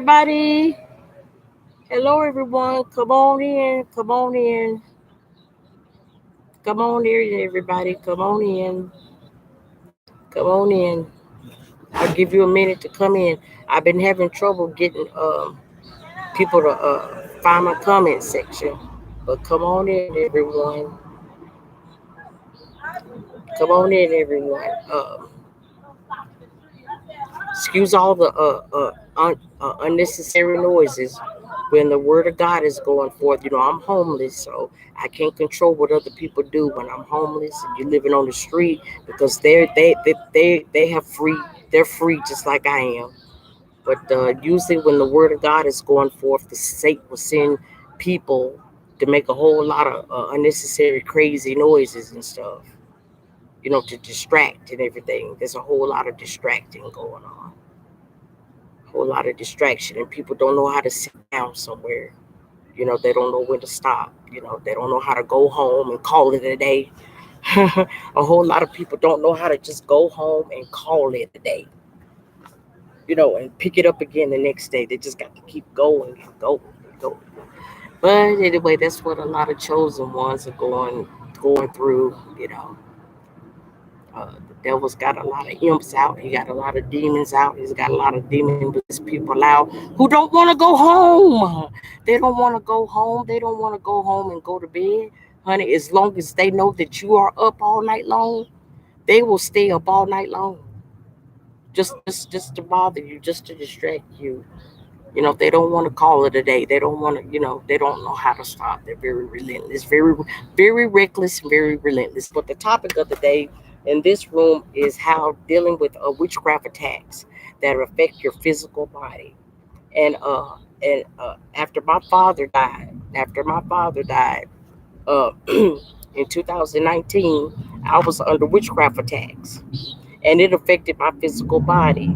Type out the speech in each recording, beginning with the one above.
everybody. Hello, everyone. Come on in. Come on in. Come on in, everybody. Come on in. Come on in. I'll give you a minute to come in. I've been having trouble getting people to find my comment section. But come on in, everyone. Come on in, everyone. Excuse all the unnecessary noises when the word of God is going forth. I'm homeless, so I can't control what other people do when I'm homeless and you're living on the street because they have free. They're free just like I am. But usually when the word of God is going forth, the Satan will send people to make a whole lot of unnecessary crazy noises and stuff. To distract and everything. There's a whole lot of distracting going on. Whole lot of distraction, and people don't know how to sit down somewhere. They don't know when to stop. They don't know how to go home and call it a day. A whole lot of people don't know how to just go home and call it a day. And pick it up again the next day. They just got to keep going and going and going. But anyway, that's what a lot of chosen ones are going through. The devil's got a lot of imps out. He got a lot of demons out. He's got a lot of demon-possessed people out who don't want to go home. They don't want to go home. They don't want to go home and go to bed. Honey, as long as they know that you are up all night long, they will stay up all night long. Just to bother you, just to distract you. They don't want to call it a day. They don't want to, they don't know how to stop. They're very relentless, very reckless, very relentless. But the topic of the day in this room is how dealing with witchcraft attacks that affect your physical body. And after my father died, in 2019, I was under witchcraft attacks, and it affected my physical body.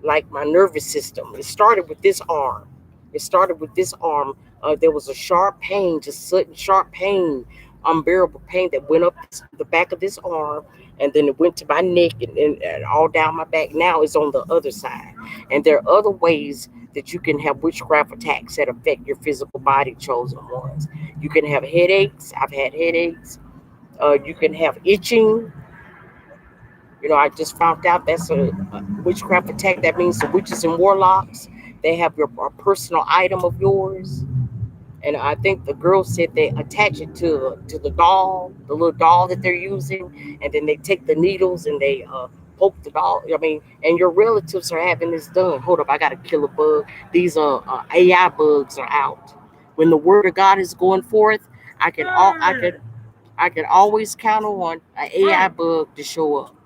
Like my nervous system. It started with this arm. There was a sharp pain, just sudden sharp pain, unbearable pain that went up the back of this arm, and then it went to my neck and all down my back. Now it's on the other side. And there are other ways that you can have witchcraft attacks that affect your physical body, chosen ones. You can have headaches. I've had headaches. You can have itching. I just found out that's a witchcraft attack. That means the witches and warlocks, they have a personal item of yours. And I think the girl said they attach it to the doll, the little doll that they're using, and then they take the needles and they poke the doll. And your relatives are having this done. Hold up, I got to kill a bug. These AI bugs are out. When the word of God is going forth, I can always count on an AI bug to show up.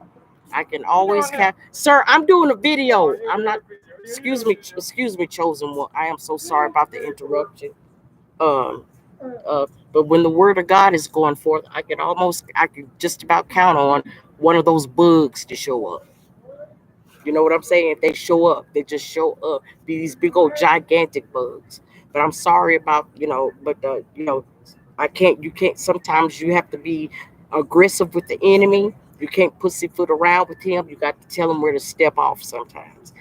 I can always count. Sir, I'm doing a video. I'm not. Excuse me, chosen one. I am so sorry about the interruption. Um, but when the word of God is going forth, I can just about count on one of those bugs to show up. You know what I'm saying? They show up. They just show up. These big old gigantic bugs. But I'm sorry about But I can't. You can't. Sometimes you have to be aggressive with the enemy. You can't pussyfoot around with him. You got to tell him where to step off sometimes.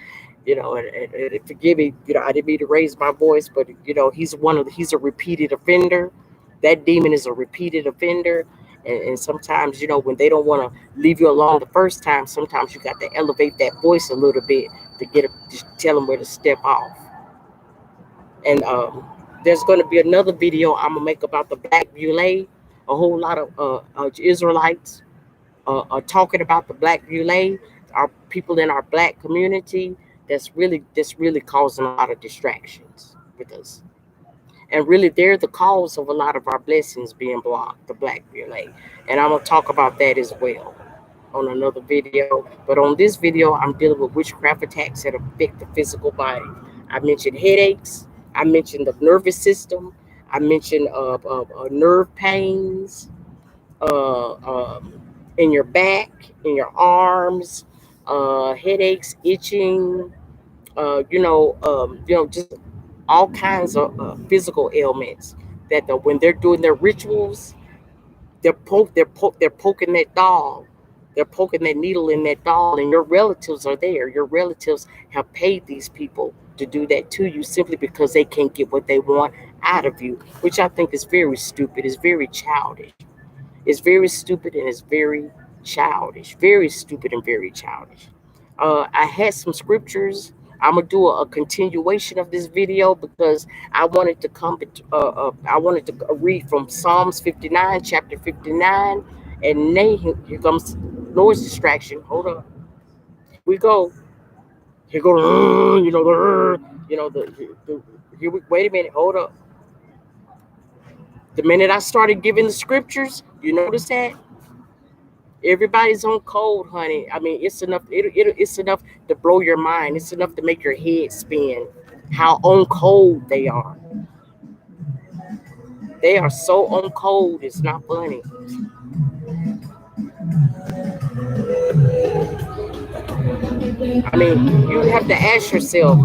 And forgive me. I didn't mean to raise my voice, but he's a repeated offender. That demon is a repeated offender. And sometimes, when they don't want to leave you alone the first time, sometimes you got to elevate that voice a little bit to tell them where to step off. And there's going to be another video I'm gonna make about the black Muley. A whole lot of Israelites are talking about the black Muley, our people in our black community. That's really causing a lot of distractions with us. And really, they're the cause of a lot of our blessings being blocked, the black Muley. And I'm gonna talk about that as well on another video. But on this video, I'm dealing with witchcraft attacks that affect the physical body. I mentioned headaches. I mentioned the nervous system. I mentioned nerve pains uh, um, in your back, in your arms, headaches, itching, just all kinds of physical ailments that when they're doing their rituals, they're poking that doll. They're poking that needle in that doll, and your relatives are there. Your relatives have paid these people to do that to you simply because they can't get what they want out of you, which I think is very stupid. It's very childish. It's very stupid and it's very childish. Very stupid and very childish. I had some scriptures. I'm gonna do a continuation of this video because I wanted to come. I wanted to read from Psalms 59, chapter 59, and Nahum. Here comes noise distraction. Hold up. Here we go. Here go. The here we wait a minute. Hold up. The minute I started giving the scriptures, you notice that everybody's on cold, honey. I mean, it's enough. It's enough to blow your mind. It's enough to make your head spin. How on cold they are. They are so on cold. It's not funny. I mean, you have to ask yourself.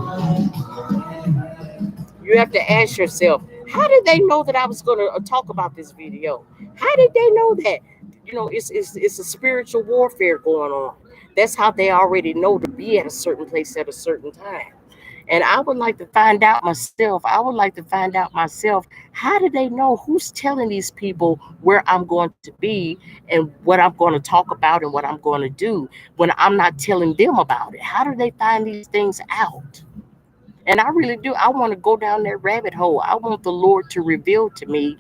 You have to ask yourself, how did they know that I was going to talk about this video? How did they know that? It's a spiritual warfare going on. That's how they already know to be at a certain place at a certain time. And I would like to find out myself. I would like to find out myself. How do they know who's telling these people where I'm going to be and what I'm going to talk about and what I'm going to do when I'm not telling them about it? How do they find these things out? And I really do. I want to go down that rabbit hole. I want the Lord to reveal to me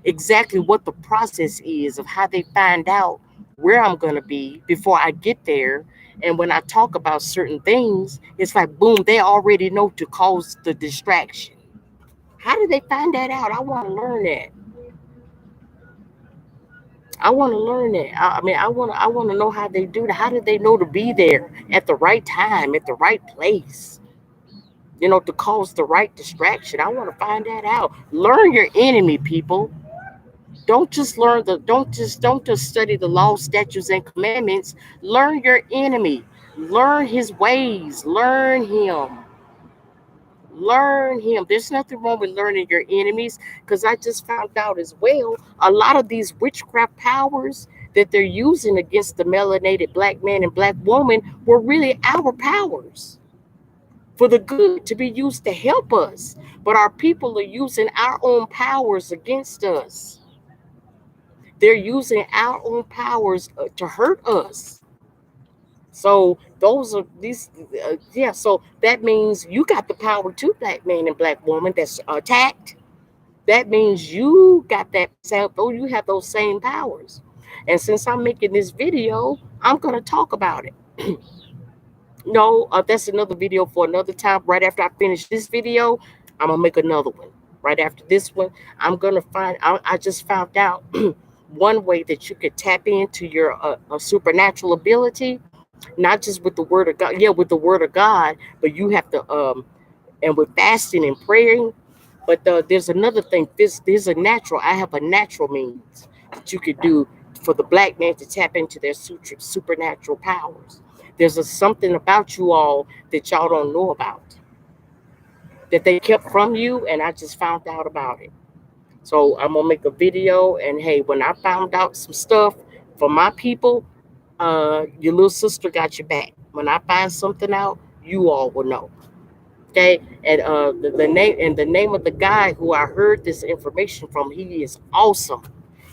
exactly what the process is of how they find out where I'm going to be before I get there. And when I talk about certain things, it's like, boom, they already know to cause the distraction. How did they find that out? I want to learn that. I want to learn that. I want to know how they do that. How did they know to be there at the right time, at the right place? To cause the right distraction. I want to find that out. Learn your enemy, people. Don't just study the law, statutes, and commandments. Learn your enemy. Learn his ways. Learn him. There's nothing wrong with learning your enemies, because I just found out as well a lot of these witchcraft powers that they're using against the melanated black man and black woman were really our powers for the good, to be used to help us. But our people are using our own powers against us. They're using our own powers to hurt us. So those are these, yeah. So that means you got the power too, black man and black woman that's attacked. That means you got that same. Oh, you have those same powers. And since I'm making this video, I'm gonna talk about it. No, that's another video for another time. Right after I finish this video, I'm gonna make another one. Right after this one, I'm gonna find. I just found out one way that you could tap into your supernatural ability, not just with the word of God. Yeah, with the word of God, but you have to and with fasting and praying. But there's another thing. There's a natural. I have a natural means that you could do for the black man to tap into their supernatural powers. There's something about you all that y'all don't know about, that they kept from you, and I just found out about it. So I'm gonna make a video, and hey, when I found out some stuff for my people, your little sister got your back. When I find something out, you all will know. Okay, and the name of the guy who I heard this information from, he is awesome,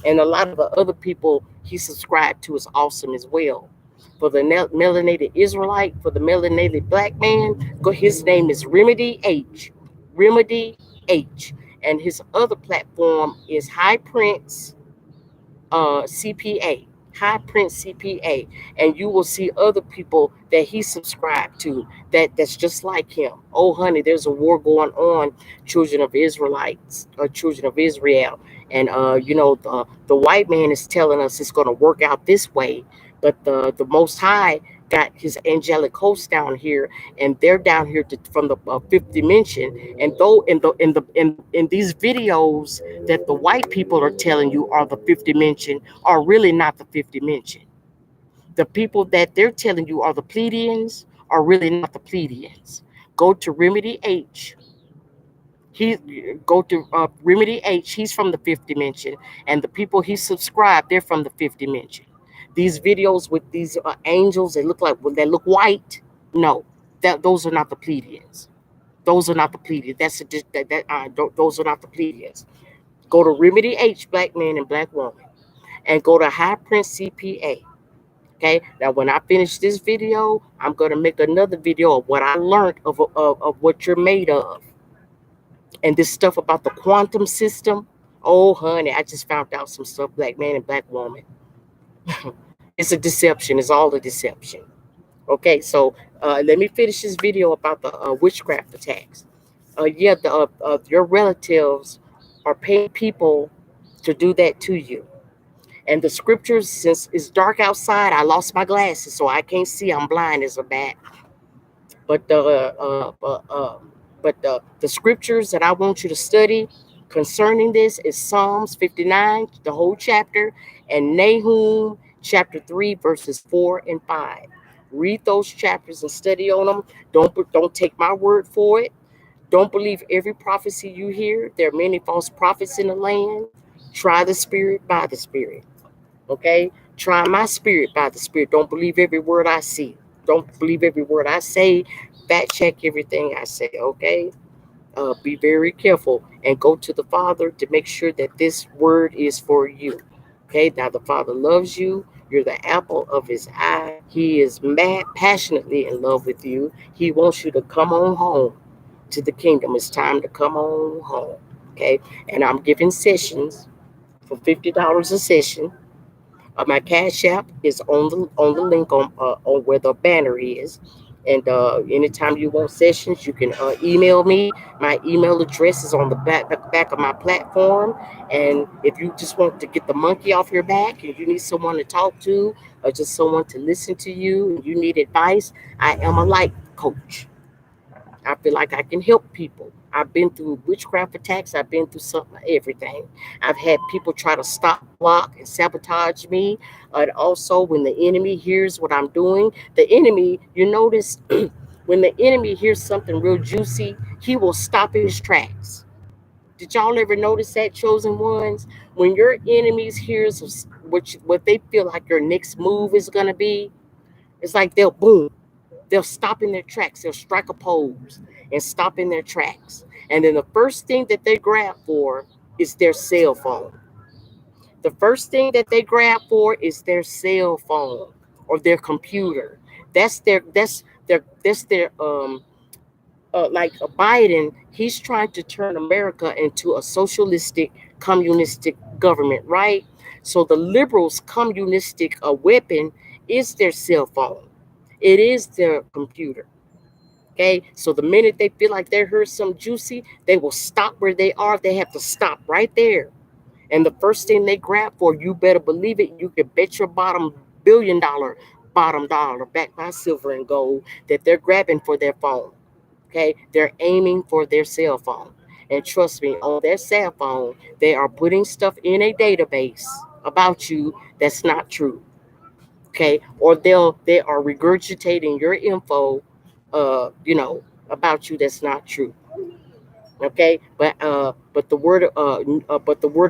and a lot of the other people he subscribed to is awesome as well. For the melanated Israelite, for the melanated black man, go. His name is Remedy H. Remedy H. And his other platform is High Prince CPA, High Prince CPA, and you will see other people that he subscribed to that's just like him. Oh, honey, there's a war going on, children of Israelites, children of Israel, and the white man is telling us it's going to work out this way, but the Most High got his angelic host down here, and they're down here from the fifth dimension. And though in these videos that the white people are telling you are the fifth dimension, are really not the fifth dimension. The people that they're telling you are the Pleiadians are really not the Pleiadians. Go to Remedy H. He Go to Remedy H. He's from the fifth dimension, and the people he subscribed, they're from the fifth dimension. These videos with these angels, they look white. No, those are not the Pleiadians. Those are not the plebeians. Those are not the plebeians. Go to Remedy H, black man and black woman, and go to High Prince CPA. Okay. Now, when I finish this video, I'm gonna make another video of what I learned of what you're made of, and this stuff about the quantum system. Oh, honey, I just found out some stuff, black man and black woman. It's a deception. It's all a deception. Okay, so let me finish this video about the witchcraft attacks. Yeah, your relatives are paying people to do that to you. And the scriptures, since it's dark outside, I lost my glasses, so I can't see. I'm blind as a bat. But the scriptures that I want you to study concerning this is Psalms 59, the whole chapter, and Nahum chapter 3, verses 4 and 5. Read those chapters and study on them. Don't take my word for it. Don't believe every prophecy you hear. There are many false prophets in the land. Try the spirit by the spirit. Okay? Try my spirit by the spirit. Don't believe every word I see. Don't believe every word I say. Fact check everything I say. Okay? Be very careful and go to the Father to make sure that this word is for you. Okay? Now the Father loves you. You're the apple of his eye. He is mad, passionately in love with you. He wants you to come on home to the kingdom. It's time to come on home. Okay? And I'm giving sessions for $50 a session. My Cash App is on the link on where the banner is. And anytime you want sessions, you can email me. My email address is on the back of my platform. And if you just want to get the monkey off your back and you need someone to talk to or just someone to listen to you and you need advice, I am a life coach. I feel like I can help people. I've been through witchcraft attacks. I've been through everything. I've had people try to stop, block, and sabotage me. And also, when the enemy hears what I'm doing, the enemy, you notice, when the enemy hears something real juicy, he will stop in his tracks. Did y'all ever notice that, chosen ones? When your enemies hears what they feel like your next move is gonna be, it's like they'll boom. They'll stop in their tracks. They'll strike a pose and stop in their tracks. And then the first thing that they grab for is their cell phone. The first thing that they grab for is their cell phone or their computer. That's their like Biden, he's trying to turn America into a socialistic, communistic government, right? So the liberals' communistic weapon is their cell phone. It is their computer. Okay, so the minute they feel like they heard some juicy, they will stop where they are. They have to stop right there. And the first thing they grab for, you better believe it. You can bet your bottom $1 billion bottom dollar backed by silver and gold that they're grabbing for their phone. Okay, they're aiming for their cell phone. And trust me, on their cell phone, they are putting stuff in a database about you that's not true. Okay, or they are regurgitating your info, about you that's not true. Okay, but the word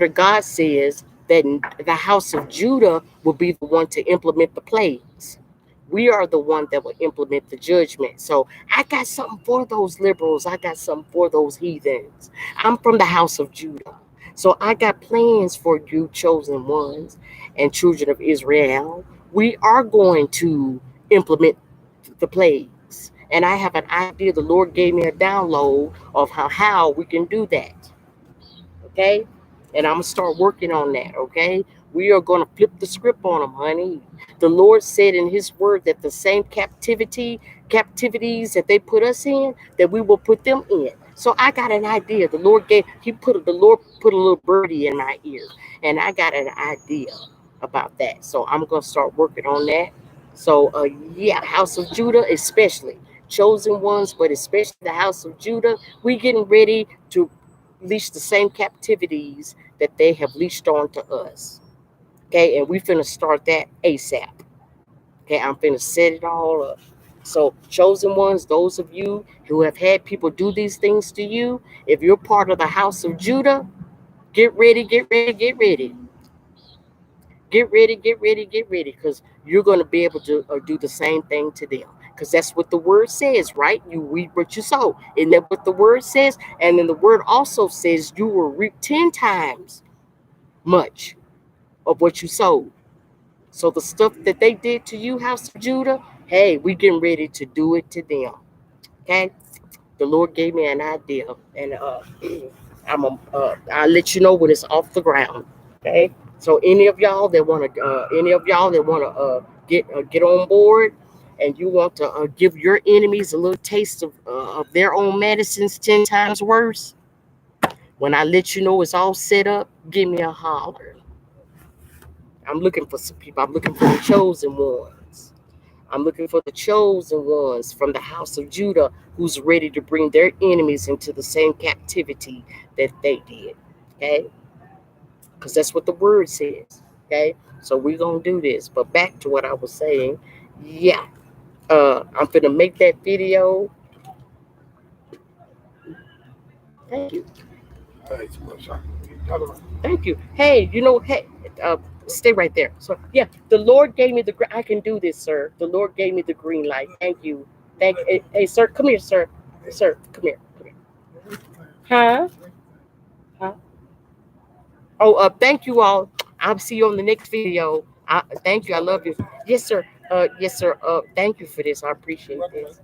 of God says that the house of Judah will be the one to implement the plagues. We are the one that will implement the judgment. So I got something for those liberals. I got something for those heathens. I'm from the house of Judah. So I got plans for you, chosen ones and children of Israel. We are going to implement the plagues. And I have an idea. The Lord gave me a download of how we can do that. Okay? And I'm going to start working on that. Okay? We are going to flip the script on them, honey. The Lord said in his word that the same captivities that they put us in, that we will put them in. So I got an idea. The Lord put a little birdie in my ear, and I got an idea about that. So I'm going to start working on that. So yeah, House of Judah, especially chosen ones, but especially the House of Judah, we getting ready to leash the same captivities that they have leashed on to us. Okay, and we finna start that ASAP. Okay, I'm finna set it all up. So, chosen ones, those of you who have had people do these things to you, if you're part of the house of Judah, get ready, get ready, get ready. Get ready, get ready, get ready, because you're going to be able to do the same thing to them. because that's what the word says, right? You reap what you sow. Isn't that what the word says? And then the word also says you will reap 10 times much of what you sowed. So the stuff that they did to you, House of Judah, hey, we getting ready to do it to them. Okay? The Lord gave me an idea, and I'll let you know when it's off the ground. Okay? So any of y'all that want to get on board, and you want to give your enemies a little taste of their own medicines 10 times worse. When I let you know it's all set up, give me a holler. I'm looking for some people. I'm looking for the chosen ones. I'm looking for the chosen ones from the house of Judah who's ready to bring their enemies into the same captivity that they did. Okay? Because that's what the word says. Okay? So we're going to do this. But back to what I was saying. Yeah. I'm going to make that video. Thank you. Thank you. Hey, stay right there. So yeah, the Lord gave me I can do this, sir. The Lord gave me the green light. Thank you. Hey, sir, come here, sir. Sir, come here. Come here. Huh? Huh? Oh, thank you all. I'll see you on the next video. Thank you. I love you. Yes, sir. Yes, sir. Thank you for this. I appreciate this.